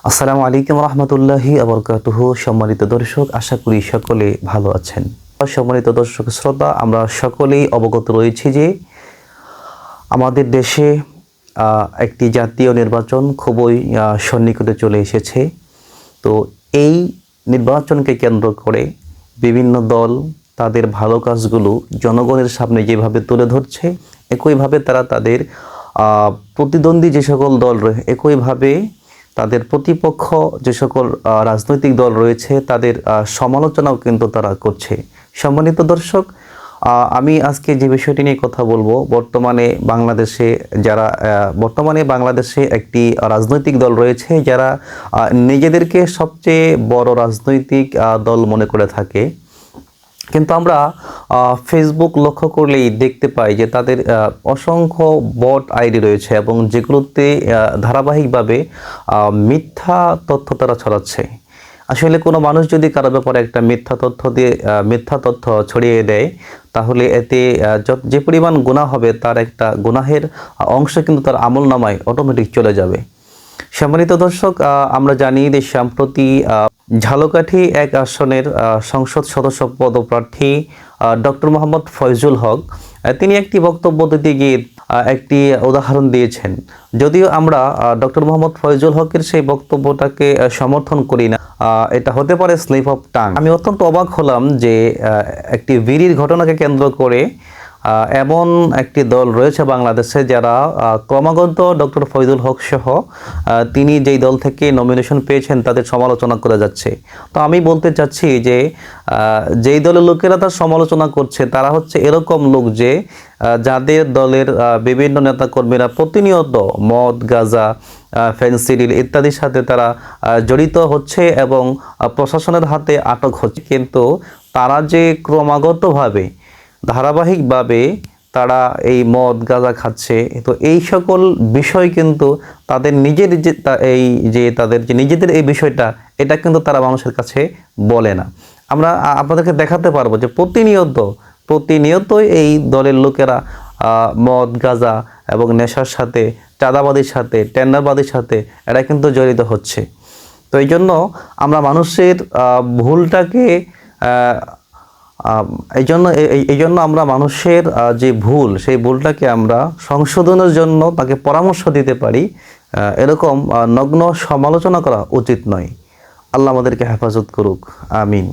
আসসালামু আলাইকুম রহমতুল্লাহি আবরকাতুহু। সম্মানিত দর্শক, আশা করি সকলে ভালো আছেন। সম্মানিত দর্শক শ্রোতা, আমরা সকলেই অবগত রয়েছি যে আমাদের দেশে একটি জাতীয় নির্বাচন খুবই সন্নিকটে চলে এসেছে। তো এই নির্বাচনকে কেন্দ্র করে বিভিন্ন দল তাদের ভালো কাজগুলো জনগণের সামনে যেভাবে তুলে ধরছে, একইভাবে তারা তাদের প্রতিদ্বন্দ্বী যে সকল দল রয়েছে, একইভাবে তাদের প্রতিপক্ষ যে সকল রাজনৈতিক দল রয়েছে তাদের সমালোচনাও কিন্তু তারা করছে। সম্মানিত দর্শক, আমি আজকে যে বিষয়টি নিয়ে কথা বলবো, বর্তমানে বাংলাদেশে একটি রাজনৈতিক দল রয়েছে যারা নিজেদেরকে সবচেয়ে বড় রাজনৈতিক দল মনে করে থাকে, কিন্তু আমরা ফেসবুক লক্ষ্য করলেই দেখতে পাই যে তাদের অসংখ্য বট আইডি রয়েছে এবং যেগুলোতে ধারাবাহিকভাবে মিথ্যা তথ্য তারা ছড়াচ্ছে। আসলে কোনো মানুষ যদি কারো ব্যাপারে একটা মিথ্যা তথ্য ছড়িয়ে দেয়, তাহলে এতে যে পরিমাণ গুনাহ হবে তার একটা গুনাহের অংশ কিন্তু তার আমলনামায় অটোমেটিক চলে যাবে। সম্মানিত দর্শক, আমরা জানি যে সম্প্রতি ঝালকাঠি 1 আসনের সংসদ সদস্য পদপ্রার্থী ডক্টর মোহাম্মদ ফয়জুল হক তিনি একটি বক্তব্য দিতে গিয়ে একটি উদাহরণ দিয়েছেন। যদিও আমরা ডক্টর মোহাম্মদ ফয়জুল হকের সেই বক্তব্যটাকে সমর্থন করি না, এটা হতে পারে স্লিপ অফ টাং। আমি অত্যন্ত অবাক হলাম যে একটি বিড়ির ঘটনাকে কেন্দ্র করে এমন একটি দল রয়েছে বাংলাদেশে যারা ক্রমাগত ডক্টর ফয়জুল হক সহ তিনি যেই দল থেকে নমিনেশন পেয়েছেন তাদের সমালোচনা করে যাচ্ছে। তো আমি বলতে চাচ্ছি যে যেই দলের লোকেরা তার সমালোচনা করছে তারা হচ্ছে এরকম লোক যে যাদের দলের বিভিন্ন নেতাকর্মীরা প্রতিনিয়ত মদ, গাঁজা, ফেনসিডিল ইত্যাদির সাথে তারা জড়িত হচ্ছে এবং প্রশাসনের হাতে আটক হচ্ছে, কিন্তু তারা যে ক্রমাগতভাবে ধারাবাহিকভাবে তারা এই মদ গাঁজা খাচ্ছে, তো এই সকল বিষয় কিন্তু তাদের তাদের যে নিজেদের এই বিষয়টা, এটা কিন্তু তারা মানুষের কাছে বলে না। আমরা আপনাদেরকে দেখাতে পারবো যে প্রতিনিয়তই এই দলের লোকেরা মদ, গাঁজা এবং নেশার সাথে, চাঁদাবাদির সাথে, টেন্ডারবাদির সাথে এরা কিন্তু জড়িত হচ্ছে। তো এই জন্য আমরা মানুষের ভুলটাকে এই জন্য আমরা মানুষের যে ভুল, সেই ভুলটাকে আমরা সংশোধনের জন্য তাকে পরামর্শ দিতে পারি, এরকম নগ্ন সমালোচনা করা উচিত নয়। আল্লাহ আমাদেরকে হেফাজত করুক, আমিন।